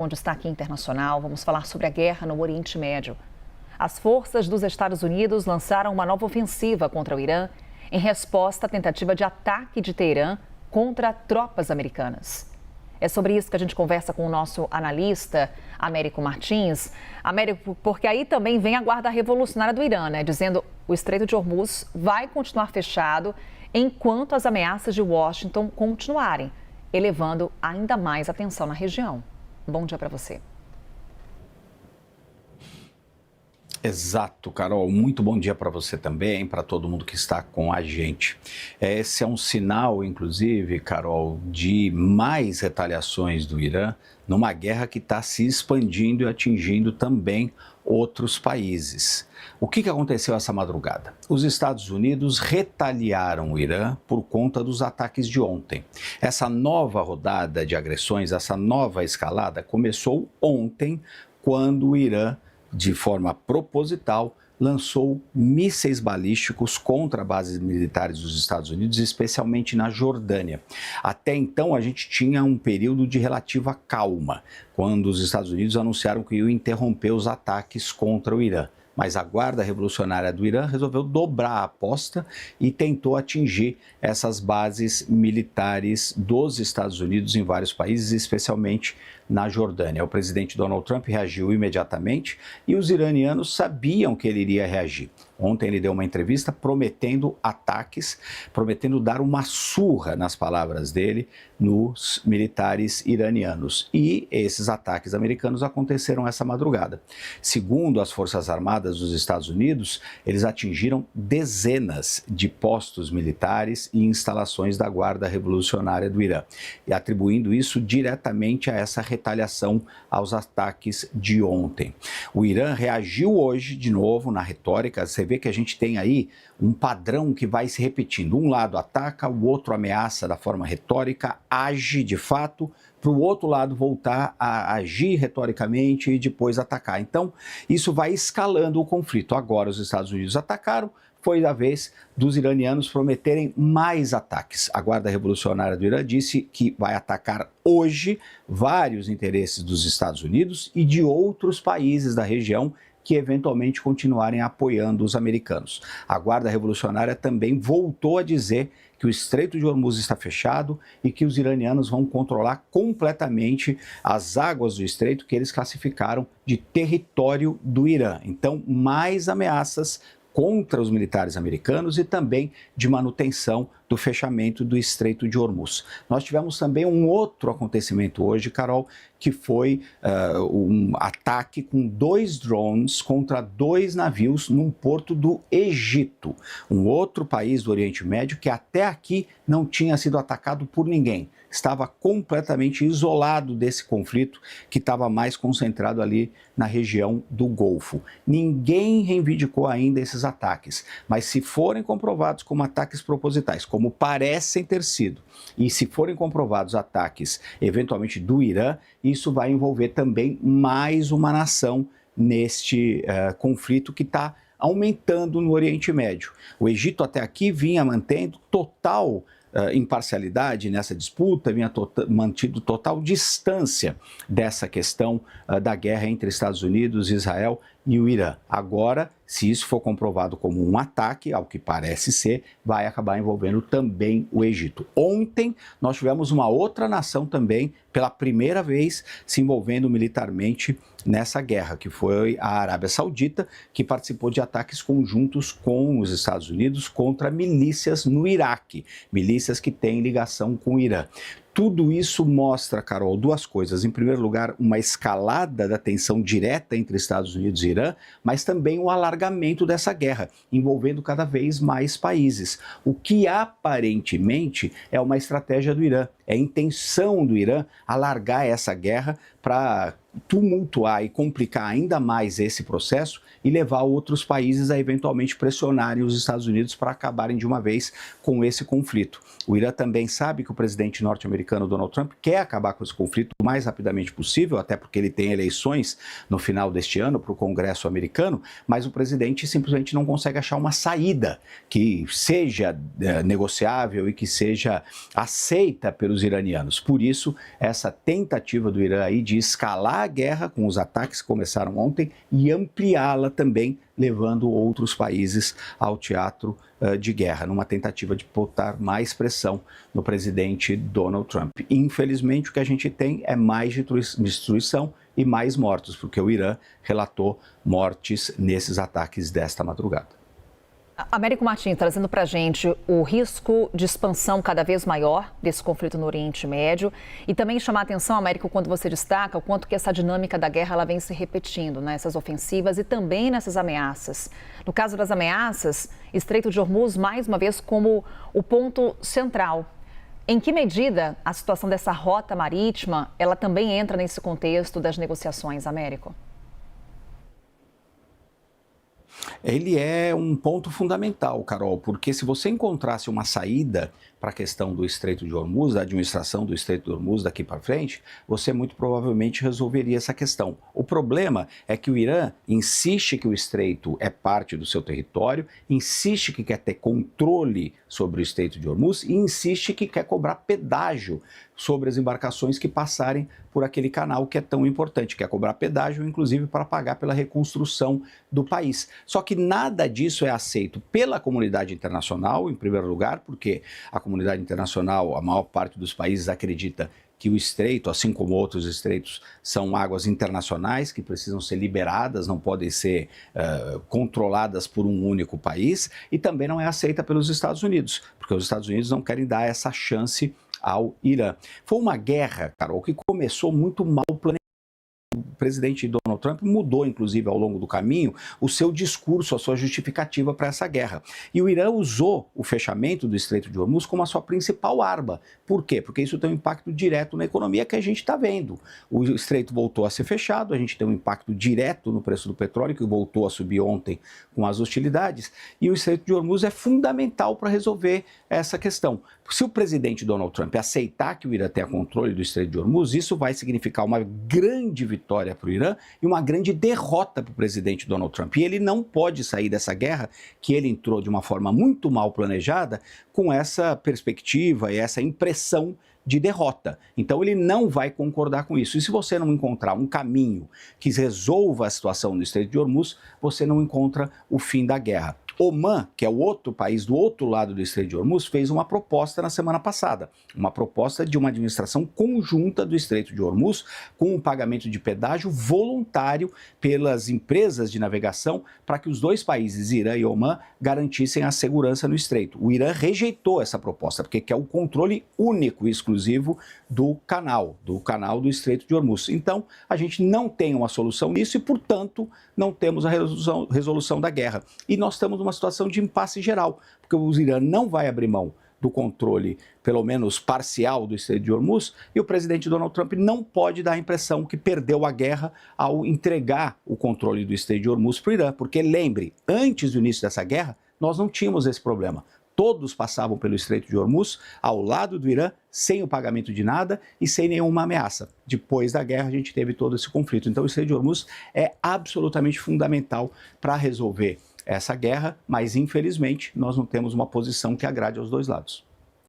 Com destaque internacional, vamos falar sobre a guerra no Oriente Médio. As forças dos Estados Unidos lançaram uma nova ofensiva contra o Irã em resposta à tentativa de ataque de Teherã contra tropas americanas. É sobre isso que a gente conversa com o nosso analista, Américo Martins. Américo, porque aí também vem a Guarda Revolucionária do Irã, dizendo que o Estreito de Hormuz vai continuar fechado enquanto as ameaças de Washington continuarem, elevando ainda mais a tensão na região. Bom dia para você. Exato, Carol. Muito bom dia para você também, para todo mundo que está com a gente. Esse é um sinal, inclusive, Carol, de mais retaliações do Irã numa guerra que está se expandindo e atingindo também outros países. O que aconteceu essa madrugada? Os Estados Unidos retaliaram o Irã por conta dos ataques de ontem. Essa nova rodada de agressões, essa nova escalada começou ontem, quando o Irã, de forma proposital, lançou mísseis balísticos contra bases militares dos Estados Unidos, especialmente na Jordânia. Até então, a gente tinha um período de relativa calma, quando os Estados Unidos anunciaram que iam interromper os ataques contra o Irã. Mas a Guarda Revolucionária do Irã resolveu dobrar a aposta e tentou atingir essas bases militares dos Estados Unidos em vários países, especialmente na Jordânia. O presidente Donald Trump reagiu imediatamente e os iranianos sabiam que ele iria reagir. Ontem ele deu uma entrevista prometendo ataques, prometendo dar uma surra, nas palavras dele, nos militares iranianos. E esses ataques americanos aconteceram essa madrugada. Segundo as Forças Armadas dos Estados Unidos, eles atingiram dezenas de postos militares e instalações da Guarda Revolucionária do Irã, e atribuindo isso diretamente a essa retaliação aos ataques de ontem. O Irã reagiu hoje, de novo, na retórica. Você vê que a gente tem aí um padrão que vai se repetindo. Um lado ataca, o outro ameaça da forma retórica, age de fato, para o outro lado voltar a agir retoricamente e depois atacar. Então, isso vai escalando o conflito. Agora os Estados Unidos atacaram, foi a vez dos iranianos prometerem mais ataques. A Guarda Revolucionária do Irã disse que vai atacar hoje vários interesses dos Estados Unidos e de outros países da região que eventualmente continuarem apoiando os americanos. A Guarda Revolucionária também voltou a dizer que o Estreito de Hormuz está fechado e que os iranianos vão controlar completamente as águas do estreito, que eles classificaram de território do Irã. Então, mais ameaças contra os militares americanos e também de manutenção do fechamento do Estreito de Hormuz. Nós tivemos também um outro acontecimento hoje, Carol, que foi um ataque com 2 drones contra 2 navios num porto do Egito, um outro país do Oriente Médio que até aqui não tinha sido atacado por ninguém. Estava completamente isolado desse conflito que estava mais concentrado ali na região do Golfo. Ninguém reivindicou ainda esses ataques, mas se forem comprovados como ataques propositais, como parecem ter sido, e se forem comprovados ataques eventualmente do Irã, isso vai envolver também mais uma nação neste conflito que está aumentando no Oriente Médio. O Egito até aqui vinha mantendo total imparcialidade nessa disputa, vinha mantido total distância dessa questão da guerra entre Estados Unidos, Israel e o Irã. Agora, se isso for comprovado como um ataque, ao que parece ser, vai acabar envolvendo também o Egito. Ontem, nós tivemos uma outra nação também, pela primeira vez, se envolvendo militarmente nessa guerra, que foi a Arábia Saudita, que participou de ataques conjuntos com os Estados Unidos contra milícias no Iraque, milícias que têm ligação com o Irã. Tudo isso mostra, Carol, duas coisas. Em primeiro lugar, uma escalada da tensão direta entre Estados Unidos e Irã, mas também o alargamento dessa guerra, envolvendo cada vez mais países. O que aparentemente é uma estratégia do Irã. É a intenção do Irã alargar essa guerra para tumultuar e complicar ainda mais esse processo e levar outros países a eventualmente pressionarem os Estados Unidos para acabarem de uma vez com esse conflito. O Irã também sabe que o presidente norte-americano Donald Trump quer acabar com esse conflito o mais rapidamente possível, até porque ele tem eleições no final deste ano para o Congresso americano, mas o presidente simplesmente não consegue achar uma saída que seja negociável e que seja aceita pelos os iranianos. Por isso, essa tentativa do Irã aí de escalar a guerra com os ataques que começaram ontem e ampliá-la também, levando outros países ao teatro de guerra, numa tentativa de botar mais pressão no presidente Donald Trump. Infelizmente, o que a gente tem é mais destruição e mais mortos, porque o Irã relatou mortes nesses ataques desta madrugada. Américo Martins, trazendo para a gente o risco de expansão cada vez maior desse conflito no Oriente Médio e também chamar a atenção, Américo, quando você destaca o quanto que essa dinâmica da guerra ela vem se repetindo nessas ofensivas e também nessas ameaças. No caso das ameaças, Estreito de Hormuz, mais uma vez, como o ponto central. Em que medida a situação dessa rota marítima, ela também entra nesse contexto das negociações, Américo? Ele é um ponto fundamental, Carol, porque se você encontrasse uma saída para a questão do Estreito de Hormuz, da administração do Estreito de Hormuz daqui para frente, você muito provavelmente resolveria essa questão. O problema é que o Irã insiste que o Estreito é parte do seu território, insiste que quer ter controle sobre o Estreito de Hormuz e insiste que quer cobrar pedágio sobre as embarcações que passarem por aquele canal que é tão importante, quer cobrar pedágio, inclusive para pagar pela reconstrução do país. Só que nada disso é aceito pela comunidade internacional, em primeiro lugar, porque a comunidade internacional, a maior parte dos países acredita que o estreito, assim como outros estreitos, são águas internacionais que precisam ser liberadas, não podem ser controladas por um único país, e também não é aceita pelos Estados Unidos, porque os Estados Unidos não querem dar essa chance ao Irã. Foi uma guerra, Carol, que começou muito mal planejada. O presidente Donald Trump mudou, inclusive, ao longo do caminho, o seu discurso, a sua justificativa para essa guerra. E o Irã usou o fechamento do Estreito de Hormuz como a sua principal arma. Por quê? Porque isso tem um impacto direto na economia que a gente está vendo. O Estreito voltou a ser fechado, a gente tem um impacto direto no preço do petróleo, que voltou a subir ontem com as hostilidades, e o Estreito de Hormuz é fundamental para resolver essa questão. Se o presidente Donald Trump aceitar que o Irã tenha controle do Estreito de Hormuz, isso vai significar uma grande vitória para o Irã e uma grande derrota para o presidente Donald Trump. E ele não pode sair dessa guerra, que ele entrou de uma forma muito mal planejada, com essa perspectiva e essa impressão de derrota. Então ele não vai concordar com isso. E se você não encontrar um caminho que resolva a situação do Estreito de Hormuz, você não encontra o fim da guerra. Omã, que é o outro país do outro lado do Estreito de Hormuz, fez uma proposta na semana passada, uma proposta de uma administração conjunta do Estreito de Hormuz, com o pagamento de pedágio voluntário pelas empresas de navegação, para que os dois países, Irã e Omã, garantissem a segurança no Estreito. O Irã rejeitou essa proposta, porque quer o controle único e exclusivo do canal do Estreito de Hormuz. Então, a gente não tem uma solução nisso e, portanto, não temos a resolução da guerra. E nós estamos numa situação de impasse geral, porque o Irã não vai abrir mão do controle, pelo menos parcial, do Estreito de Hormuz, e o presidente Donald Trump não pode dar a impressão que perdeu a guerra ao entregar o controle do Estreito de Hormuz para o Irã, porque lembre, antes do início dessa guerra, nós não tínhamos esse problema. Todos passavam pelo Estreito de Hormuz, ao lado do Irã, sem o pagamento de nada e sem nenhuma ameaça. Depois da guerra, a gente teve todo esse conflito. Então, o Estreito de Hormuz é absolutamente fundamental para resolver essa guerra, mas, infelizmente, nós não temos uma posição que agrade aos dois lados.